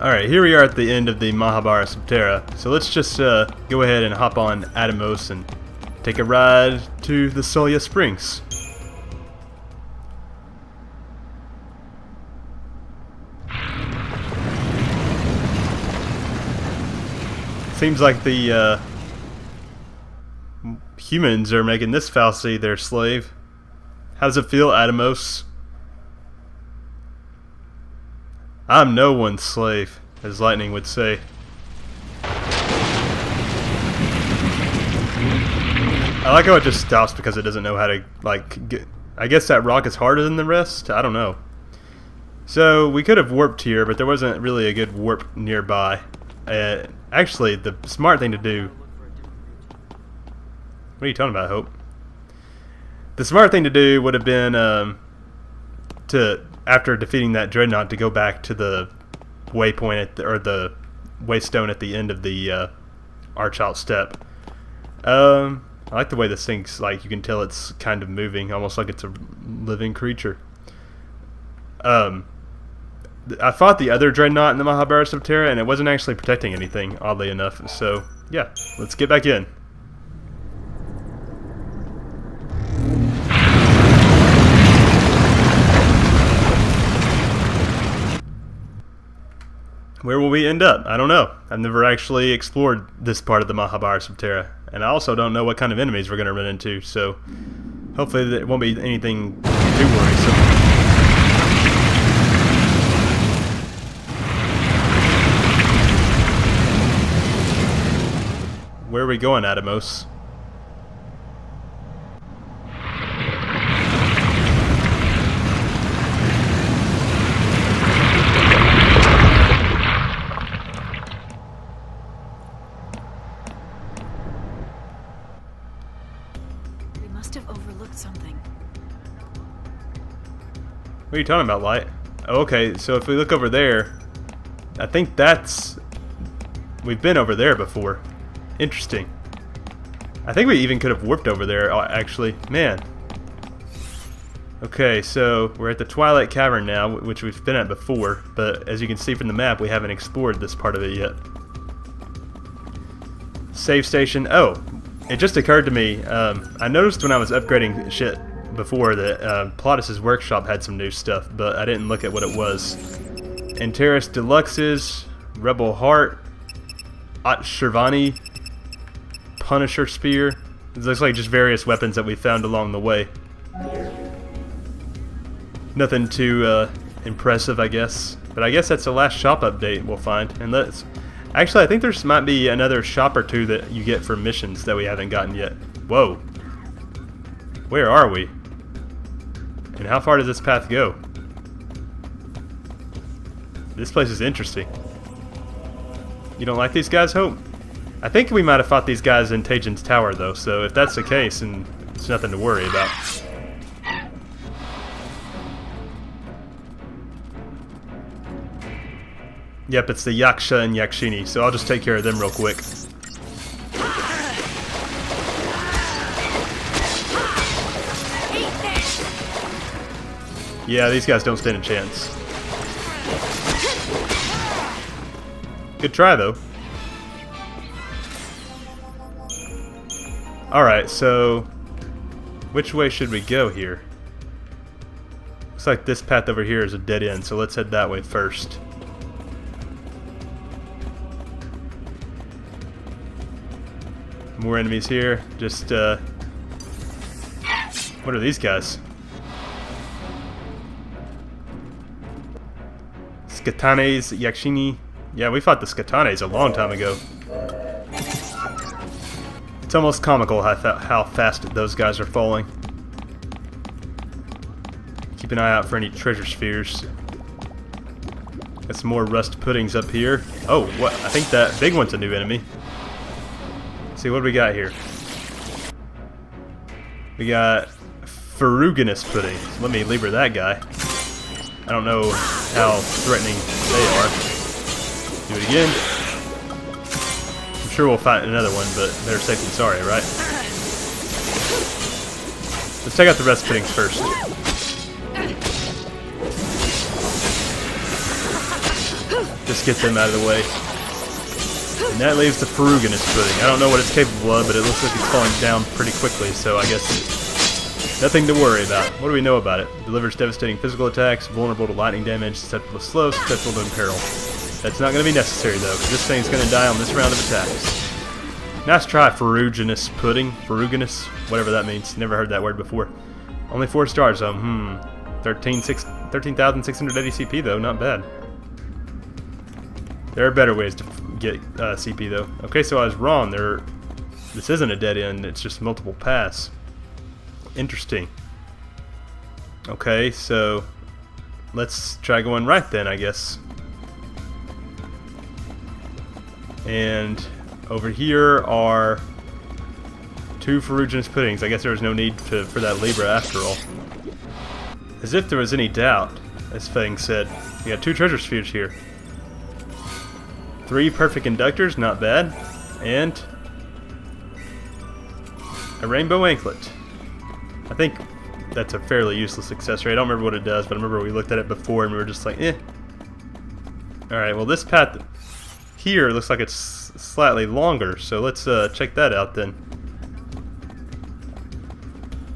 Alright, here we are at the end of the Mahabara Subterra, so let's just go ahead and hop on Atomos and take a ride to the Solya Springs. Seems like the humans are making this fal'Cie their slave. How does it feel, Atomos? I'm no one's slave, as Lightning would say. I like how it just stops because it doesn't know how to, like, get... I guess that rock is harder than the rest? I don't know. So, we could have warped here, but there wasn't really a good warp nearby. Actually, the smart thing to do... What are you talking about, Hope? The smart thing to do would have been, after defeating that Dreadnought, to go back to the waypoint or the waystone at the end of the Archout Step. I like the way this thing's, like, you can tell it's kind of moving, almost like it's a living creature. I fought the other Dreadnought in the Mahabara Subterra, and it wasn't actually protecting anything, oddly enough. So, yeah, let's get back in. Where will we end up? I don't know. I've never actually explored this part of the Mahabara Subterra. And I also don't know what kind of enemies we're going to run into, so hopefully there won't be anything too worrisome. Where are we going, Atomos? What are you talking about, Light? Oh, okay, so if we look over there, I think that's... We've been over there before. Interesting. I think we even could have warped over there, actually. Man. Okay, so we're at the Twilight Cavern now, which we've been at before, but as you can see from the map, we haven't explored this part of it yet. Save station. Oh, it just occurred to me, I noticed when I was upgrading shit before that Plautus' workshop had some new stuff, but I didn't look at what it was. Antares Deluxes, Rebel Heart, Shirvani, Punisher Spear. It looks like just various weapons that we found along the way. Nothing too impressive, I guess. But I guess that's the last shop update we'll find. And let's... Actually, I think there might be another shop or two that you get for missions that we haven't gotten yet. Whoa. Where are we? And how far does this path go? This place is interesting. You don't like these guys, Hope? I think we might have fought these guys in Tajin's Tower, though, so if that's the case, then it's nothing to worry about. Yep, it's the Yaksha and Yakshini, so I'll just take care of them real quick. Yeah, these guys don't stand a chance. Good try, though. Alright, so... which way should we go here? Looks like this path over here is a dead end, so let's head that way first. More enemies here. Just, what are these guys? Skatanes, Yakshini. Yeah, we fought the Skatanes a long time ago. It's almost comical how fast those guys are falling. Keep an eye out for any treasure spheres. Got some more rust puddings up here. Oh, what? I think that big one's a new enemy. Let's see, what do we got here? We got Ferruginous pudding. Let me lever that guy. I don't know how threatening they are. Do it again. I'm sure we'll find another one, but better safe than sorry, right? Let's check out the rest puddings first. Just get them out of the way. And that leaves the ferruginous pudding. I don't know what it's capable of, but it looks like it's falling down pretty quickly, so I guess nothing to worry about. What do we know about it? Delivers devastating physical attacks, vulnerable to lightning damage, susceptible to slow, susceptible to imperil. That's not going to be necessary, though, because this thing's going to die on this round of attacks. Nice try, ferruginous pudding. Ferruginous, whatever that means. Never heard that word before. Only 4 stars, though. 13,680 CP, though. Not bad. There are better ways to get CP, though. Okay, so I was wrong. This isn't a dead end. It's just multiple paths. Interesting. Okay, so let's try going right then, I guess. And over here are 2 ferruginous puddings. I guess there was no need for that Libra after all. As if there was any doubt, as Fang said. We got 2 treasure spheres here. 3 perfect conductors, not bad. And a rainbow anklet. I think that's a fairly useless accessory. I don't remember what it does, but I remember we looked at it before and we were just like, eh. Alright, well this path here looks like it's slightly longer, so let's check that out then.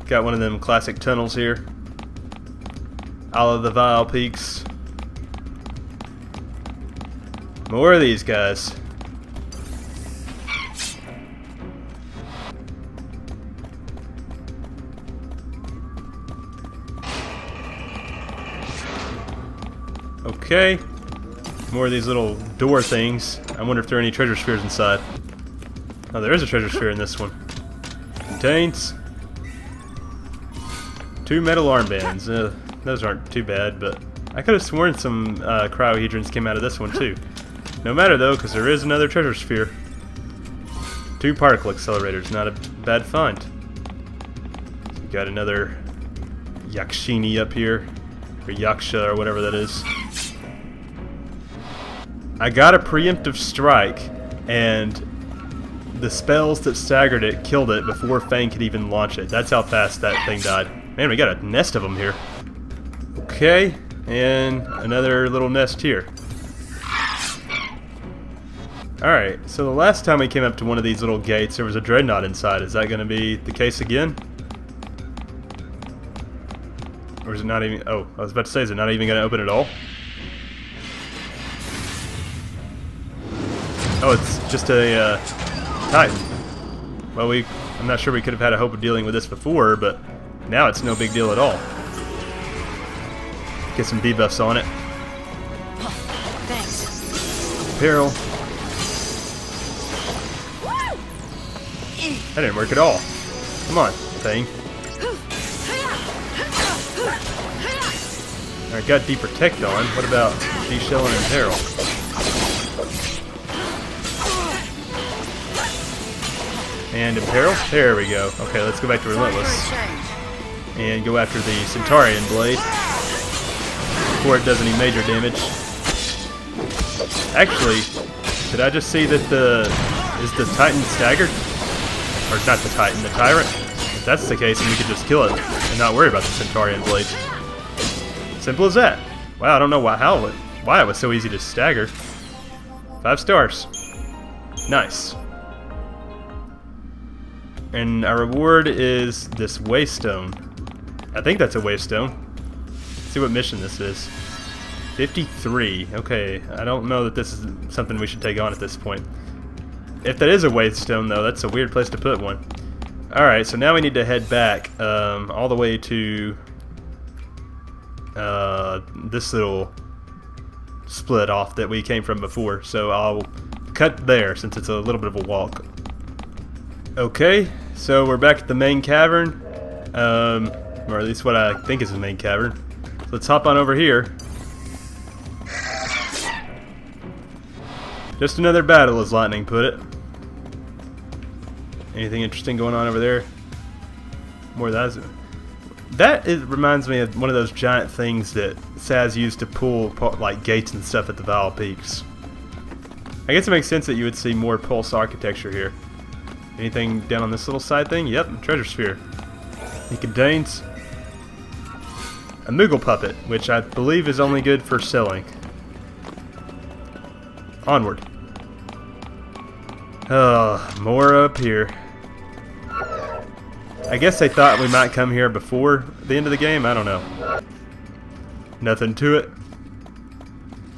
Got one of them classic tunnels here. A la the Vile Peaks. More of these guys. Okay. More of these little door things. I wonder if there are any treasure spheres inside. Oh, there is a treasure sphere in this one. Contains 2 metal armbands. Those aren't too bad, but I could have sworn some cryohedrons came out of this one too. No matter though, because there is another treasure sphere. 2 particle accelerators, not a bad find. We got another Yakshini up here, or Yaksha, or whatever that is. I got a preemptive strike, and the spells that staggered it killed it before Fang could even launch it. That's how fast that thing died. Man, we got a nest of them here. Okay, and another little nest here. Alright, so the last time we came up to one of these little gates, there was a dreadnought inside. Is that going to be the case again? Or is it not even... Oh, I was about to say, is it not even going to open at all? Oh, it's just a Titan. Well, I'm not sure we could have had a hope of dealing with this before, but now it's no big deal at all. Get some debuffs on it. Thanks. Peril. That didn't work at all. Come on, thing. Alright, got Deprotect on. What about De-Shell and Imperil? And Imperil? There we go. Okay, let's go back to Relentless. And go after the Centaurian Blade. Before it does any major damage. Actually, did I just see that is the Titan staggered? Or not the Titan, the Tyrant? If that's the case, then we could just kill it and not worry about the Centaurian Blade. Simple as that. Wow, I don't know why it was so easy to stagger. 5 stars. Nice. And our reward is this Waystone. I think that's a Waystone. Let's see what mission this is. 53. Okay, I don't know that this is something we should take on at this point. If that is a Waystone, though, that's a weird place to put one. Alright, so now we need to head back all the way to this little split off that we came from before. So I'll cut there since it's a little bit of a walk. Okay, so we're back at the main cavern. Or at least what I think is the main cavern. So let's hop on over here. Just another battle, as Lightning put it. Anything interesting going on over there? More of that. Reminds me of one of those giant things that Saz used to pull like gates and stuff at the Vile Peaks. I guess it makes sense that you would see more pulse architecture here. Anything down on this little side thing? Yep, treasure sphere. It contains a Moogle puppet, which I believe is only good for selling. Onward. More up here. I guess they thought we might come here before the end of the game. I don't know. Nothing to it.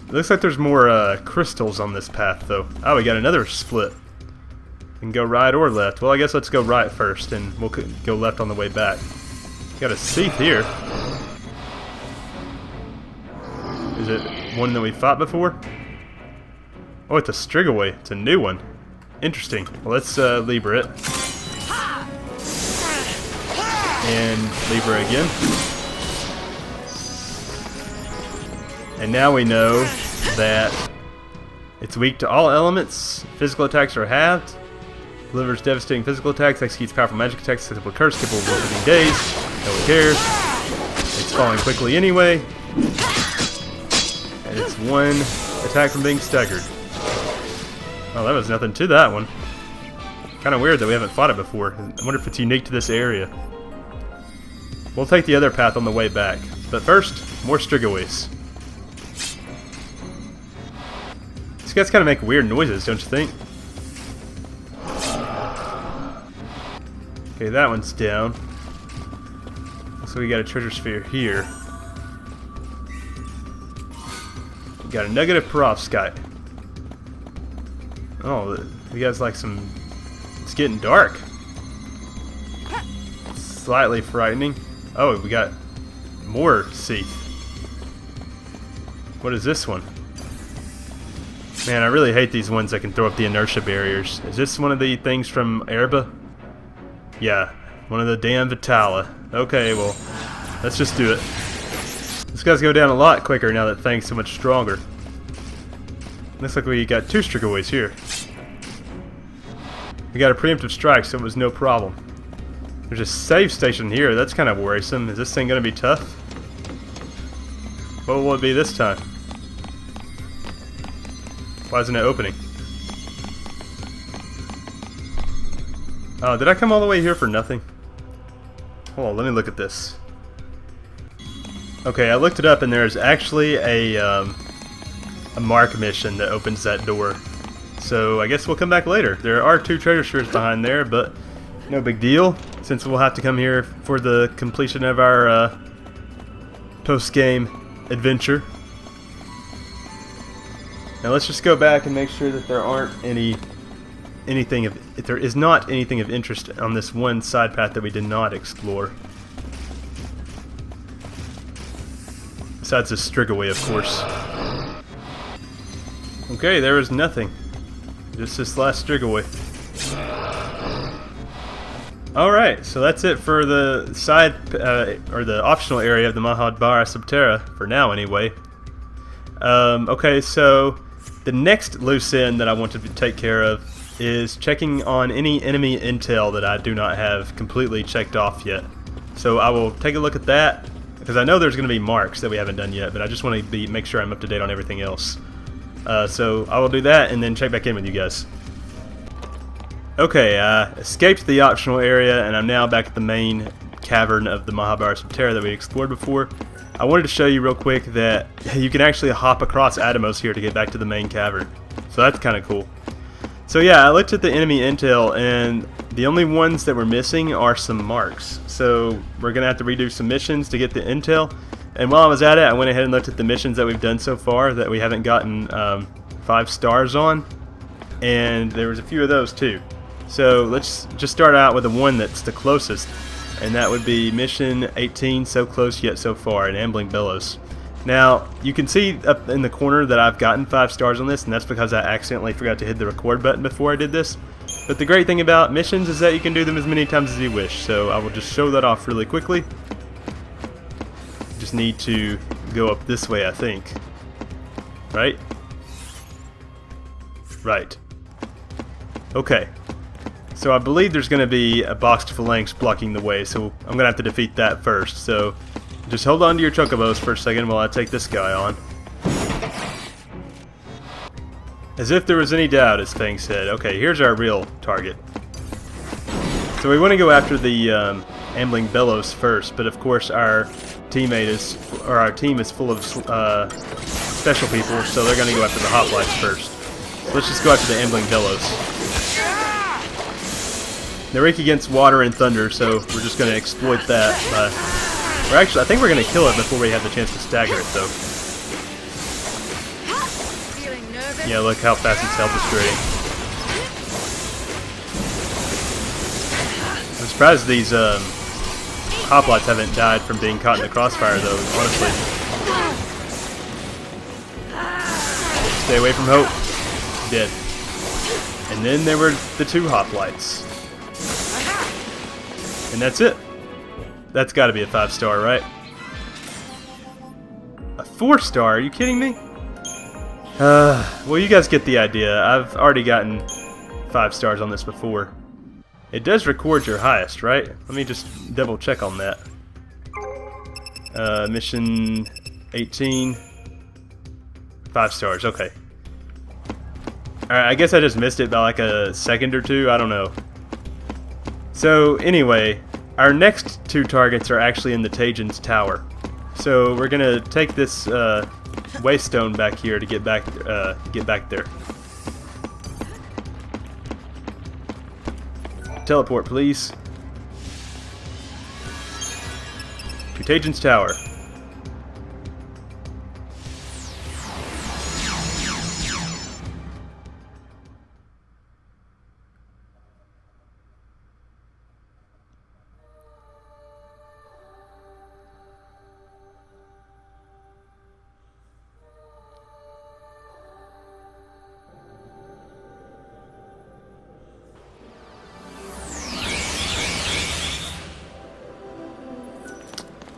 Looks like there's more crystals on this path, though. Oh, we got another split. We can go right or left. Well, I guess let's go right first, and we'll go left on the way back. Got a Seath here. Is it one that we fought before? Oh, it's a Strigaway. It's a new one. Interesting. Well, let's Libra it. And Libra again. And now we know that it's weak to all elements. Physical attacks are halved. Delivers devastating physical attacks. Executes powerful magic attacks. Susceptible to curse. Capable of working days. No one cares. It's falling quickly anyway. And it's one attack from being staggered. Oh, that was nothing to that one. Kind of weird that we haven't fought it before. I wonder if it's unique to this area. We'll take the other path on the way back. But first, more Strigaways. These guys kind of make weird noises, don't you think? Okay, that one's down. So we got a treasure sphere here. We got a nugget of perovskite. Oh, you guys like some... It's getting dark. Slightly frightening. Oh, we got more Seath. What is this one? Man, I really hate these ones that can throw up the inertia barriers. Is this one of the things from Erba? Yeah, one of the damn Vitala. Okay, well, let's just do it. This guy's go down a lot quicker now that Fang's so much stronger. Looks like we got 2 Strigaways here. We got a preemptive strike, so it was no problem. There's a save station here. That's kind of worrisome. Is this thing going to be tough? What will it be this time? Why isn't it opening? Oh, did I come all the way here for nothing? Hold on, let me look at this. Okay, I looked it up and there's actually a mark mission that opens that door. So I guess we'll come back later. There are 2 treasure spheres behind there, but no big deal, since we'll have to come here for the completion of our post-game adventure. Now let's just go back and make sure that there aren't anything of, if there is not anything of interest on this one side path that we did not explore. Besides the Strigaway, of course. Okay, there is nothing. Just this last Strigaway. Alright, so that's it for the side, or the optional area of the Mahabara Subterra, for now anyway. Okay, so the next loose end that I wanted to take care of is checking on any enemy intel that I do not have completely checked off yet. So I will take a look at that, because I know there's going to be marks that we haven't done yet, but I just want to make sure I'm up to date on everything else. So I will do that and then check back in with you guys. Okay, I escaped the optional area and I'm now back at the main cavern of the Mahabara Subterra that we explored before. I wanted to show you real quick that you can actually hop across Atomos here to get back to the main cavern. So that's kind of cool. So yeah, I looked at the enemy intel and the only ones that we're missing are some marks. So we're going to have to redo some missions to get the intel. And while I was at it, I went ahead and looked at the missions that we've done so far that we haven't gotten 5 stars on. And there was a few of those too. So let's just start out with the one that's the closest. And that would be Mission 18, So Close Yet So Far, in Ambling Billows. Now, you can see up in the corner that I've gotten 5 stars on this, and that's because I accidentally forgot to hit the record button before I did this. But the great thing about missions is that you can do them as many times as you wish, so I will just show that off really quickly. Just need to go up this way, I think. Right? Right. Okay. So I believe there's going to be a boxed phalanx blocking the way, so I'm going to have to defeat that first. So just hold on to your chocobos for a second while I take this guy on. As if there was any doubt, as Fang said. Okay, here's our real target. So we want to go after the Ambling Billows first, but of course our team is full of special people, so they're going to go after the Hoplites first. So let's just go after the Ambling Delos. They rank against water and thunder, so we're just going to exploit that. I think we're going to kill it before we have the chance to stagger it, though. Yeah, look how fast its health is draining. I'm surprised these hoplites haven't died from being caught in the crossfire, though, honestly. Stay away from Hope. Dead. And then there were the 2 hoplites. And that's it. That's got to be a 5-star, right? A 4-star? Are you kidding me? Well, you guys get the idea. I've already gotten 5 stars on this before. It does record your highest, right? Let me just double check on that. Mission 18. 5 stars, okay. Alright, I guess I just missed it by like a second or two. I don't know. So, anyway, our next 2 targets are actually in the Tajin's Tower. So, we're gonna take this Waystone back here to get back there. Teleport, please. To Tajin's Tower.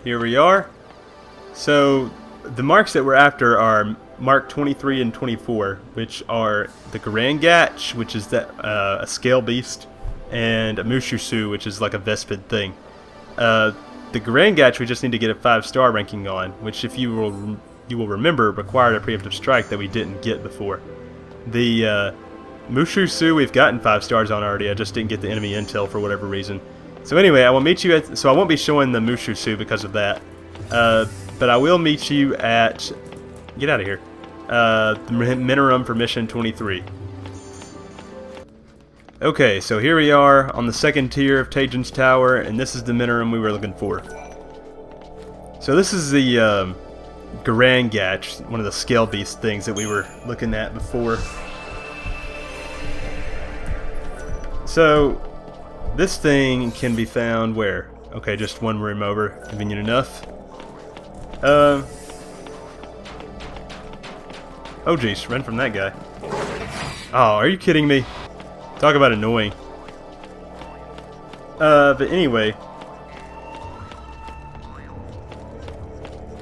Here we are. So the marks that we're after are Mark 23 and 24, which are the Garangatch, which is a scale beast, and a Mushusu, which is like a Vespid thing. The Garangatch we just need to get a 5-star ranking on, which if you will remember required a preemptive strike that we didn't get before. The Mushusu we've gotten 5 stars on already. I just didn't get the enemy intel for whatever reason. So anyway, I will meet you at... So I won't be showing the Mushusu because of that. But I will meet you at... Get out of here. The Minorum for Mission 23. Okay, so here we are on the 2nd tier of Tajin's Tower, and this is the Minorum we were looking for. So this is the Garangatch, one of the scale beast things that we were looking at before. So... this thing can be found where? Okay, just one room over. Convenient enough. Oh geez, run from that guy. Oh, are you kidding me? Talk about annoying. But anyway.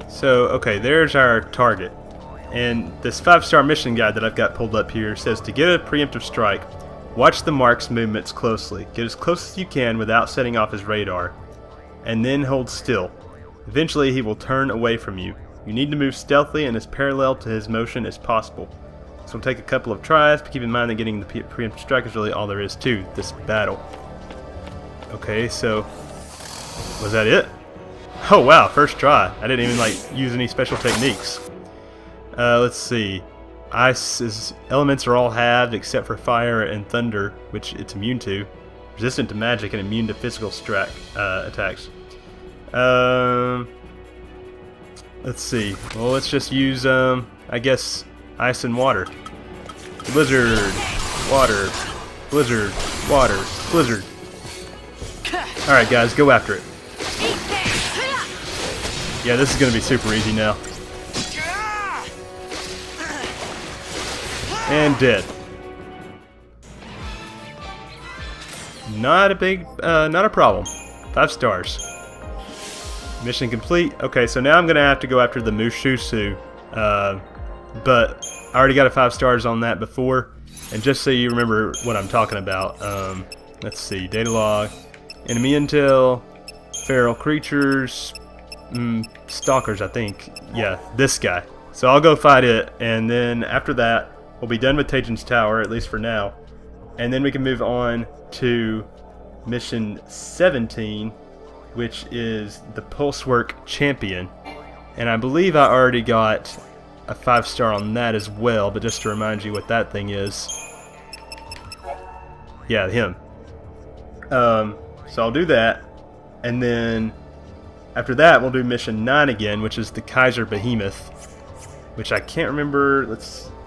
So, okay, there's our target. And this 5-star mission guide that I've got pulled up here says to get a preemptive strike, watch the mark's movements closely. Get as close as you can without setting off his radar, and then hold still. Eventually he will turn away from you. You need to move stealthily and as parallel to his motion as possible. This will take a couple of tries, but keep in mind that getting the preemptive strike is really all there is to this battle. Okay, so... was that it? Oh wow, first try. I didn't even use any special techniques. Let's see. Ice's elements are all halved except for fire and thunder, which it's immune to. Resistant to magic and immune to physical attacks. Let's see. Well, let's just use, I guess, ice and water. Blizzard, water, blizzard, water, blizzard. Alright guys, go after it. Yeah, this is going to be super easy now. And dead. Not a problem. 5 stars. Mission complete. Okay, so now I'm gonna have to go after the Mushusu, but I already got a 5 stars on that before. And just so you remember what I'm talking about, let's see, data log, enemy intel, feral creatures, stalkers, I think. Yeah, this guy. So I'll go fight it, and then after that, we'll be done with Tajin's Tower, at least for now. And then we can move on to Mission 17, which is the Pulsework Champion. And I believe I already got a 5-star on that as well, but just to remind you what that thing is. Yeah, him. So I'll do that, and then after that we'll do mission 9 again, which is the Kaiser Behemoth, which I can't remember.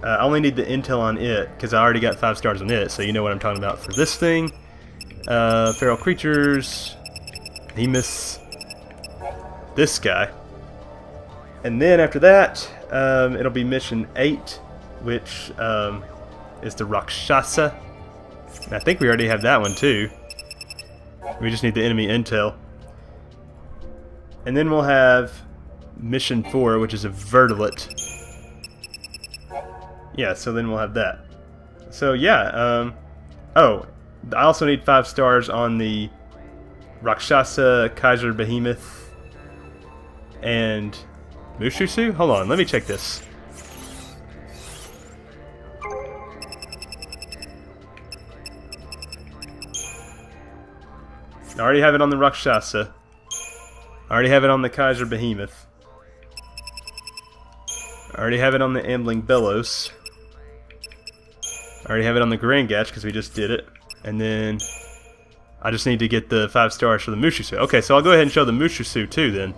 I only need the intel on it because I already got 5 stars on it, so you know what I'm talking about for this thing. Feral creatures, Behemoths, this guy. And then after that, it'll be mission 8, which is the Rakshasa. And I think we already have that one too. We just need the enemy intel. And then we'll have mission 4, which is a Verdict. Yeah, so then we'll have that. So yeah, oh, I also need 5 stars on the Rakshasa, Kaiser Behemoth, and Mushusu? Hold on, let me check this. I already have it on the Rakshasa. I already have it on the Kaiser Behemoth. I already have it on the Ambling Bellows. I already have it on the Grangatch because we just did it. And then I just need to get the 5 stars for the Mushusu. Okay, so I'll go ahead and show the Mushusu too then.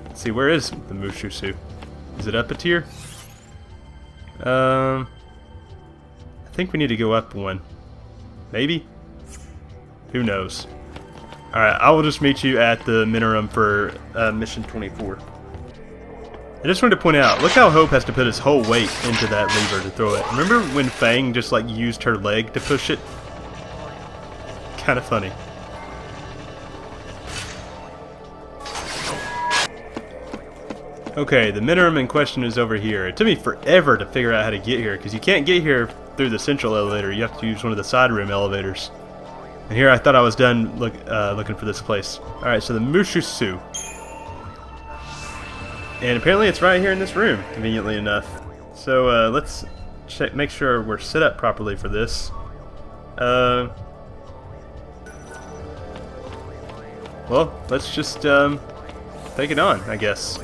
Let's see, where is the Mushusu? Is it up a tier? I think we need to go up one. Maybe? Who knows? Alright, I will just meet you at the minimum for mission 24. I just wanted to point out, look how Hope has to put his whole weight into that lever to throw it. Remember when Fang just like used her leg to push it? Kind of funny. Okay, the minimum in question is over here. It took me forever to figure out how to get here, because you can't get here through the central elevator. You have to use one of the side room elevators. And here I thought I was done looking for this place. Alright, so the Mushusu. And apparently it's right here in this room, conveniently enough. So let's make sure we're set up properly for this. Well, let's just take it on, I guess.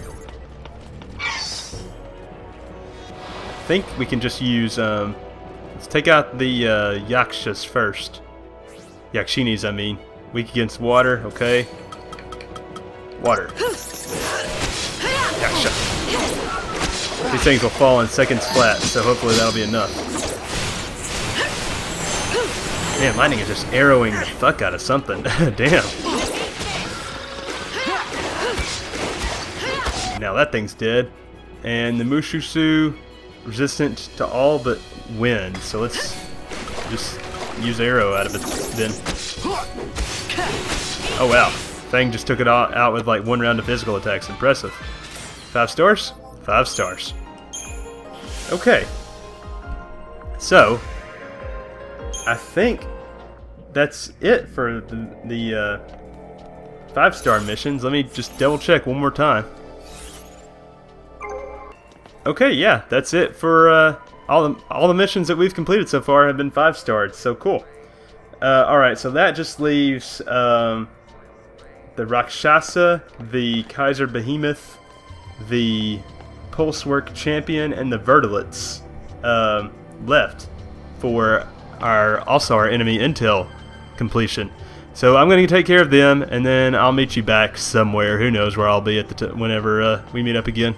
I think we can just use, let's take out the Yakshas first. Yakshinis, I mean. Weak against water, okay. Water. Yaksha. These things will fall in seconds flat, so hopefully that'll be enough. Man, lightning is just arrowing the fuck out of something. Damn. Now that thing's dead. And the Mushusu, resistant to all but wind. So let's just use arrow out of it then. Oh wow. Thing just took it out with like 1 round of physical attacks. Impressive. 5 stars? 5 stars. Okay. So, I think that's it for the 5-star missions. Let me just double check one more time. Okay, yeah, that's it for all the missions that we've completed so far have been 5 stars. So cool. Alright, so that just leaves the Rakshasa, the Kaiser Behemoth, the Pulsework Champion, and the Verdilets left for our enemy intel completion. So I'm going to take care of them, and then I'll meet you back somewhere. Who knows where I'll be at whenever we meet up again.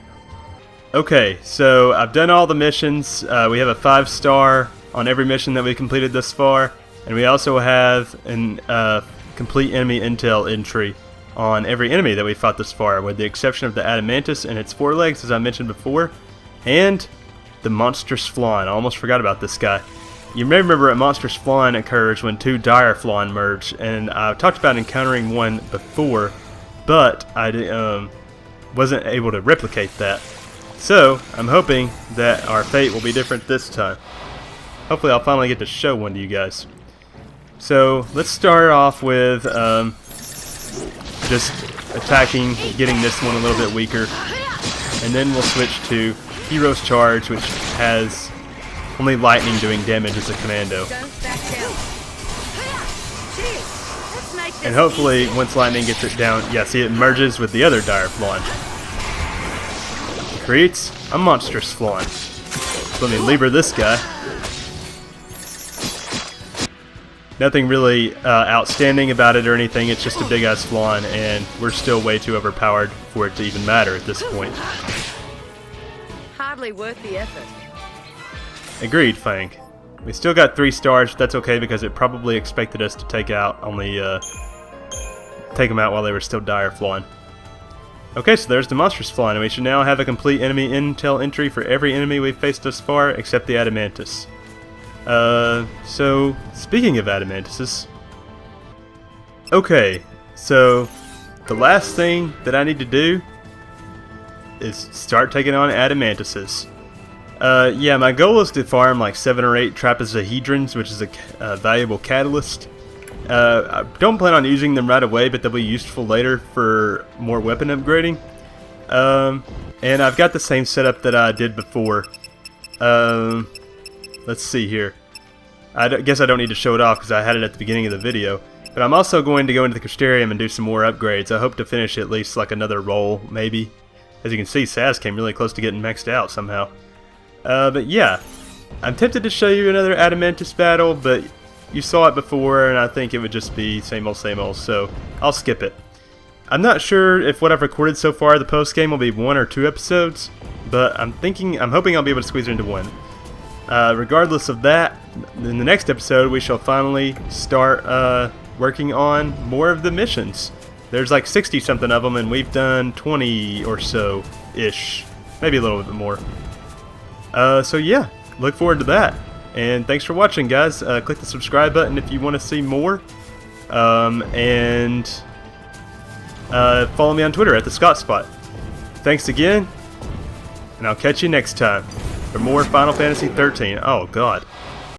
Okay, so I've done all the missions. We have a 5-star on every mission that we completed thus far, and we also have an complete enemy intel entry on every enemy that we fought thus far, with the exception of the Adamantus and its forelegs, as I mentioned before, and the Monstrous Flawn. I almost forgot about this guy. You may remember a Monstrous Flawn occurs when 2 Dire Flawn merge, and I've talked about encountering one before, but I wasn't able to replicate that. So, I'm hoping that our fate will be different this time. Hopefully I'll finally get to show one to you guys. So, let's start off with just attacking, getting this one a little bit weaker, and then we'll switch to Hero's Charge, which has only lightning doing damage as a commando. And hopefully, once lightning gets it down, yeah, see, it merges with the other Dire Flawn. creates a monstrous flan. Let me lever this guy. Nothing really outstanding about it or anything, it's just a big ass flan, and we're still way too overpowered for it to even matter at this point. Hardly worth the effort. Agreed, Fang. We still got 3 stars, but that's okay because it probably expected us to take out take them out while they were still dire flying. Okay, so there's the monstrous flying, and we should now have a complete enemy intel entry for every enemy we've faced thus far, except the Adamantis. So, speaking of Adamantises... Okay, so, the last thing that I need to do is start taking on Adamantises. Yeah, my goal is to farm like 7 or 8 trapezohedrons, which is a valuable catalyst. I don't plan on using them right away, but they'll be useful later for more weapon upgrading. And I've got the same setup that I did before. Let's see here. I guess I don't need to show it off because I had it at the beginning of the video. But I'm also going to go into the Crystarium and do some more upgrades. I hope to finish at least like another roll, maybe. As you can see, Saz came really close to getting maxed out somehow. But yeah, I'm tempted to show you another Adamantis battle, but you saw it before, and I think it would just be same old, so I'll skip it. I'm not sure if what I've recorded so far, the post-game, will be 1 or 2 episodes, but I'm hoping I'll be able to squeeze it into 1. Regardless of that, in the next episode, we shall finally start working on more of the missions. There's like 60-something of them, and we've done 20 or so-ish. Maybe a little bit more. So yeah, look forward to that. And thanks for watching, guys. Click the subscribe button if you want to see more. And follow me on Twitter at TheScottSpot. Thanks again, and I'll catch you next time for more Final Fantasy XIII. Oh, God.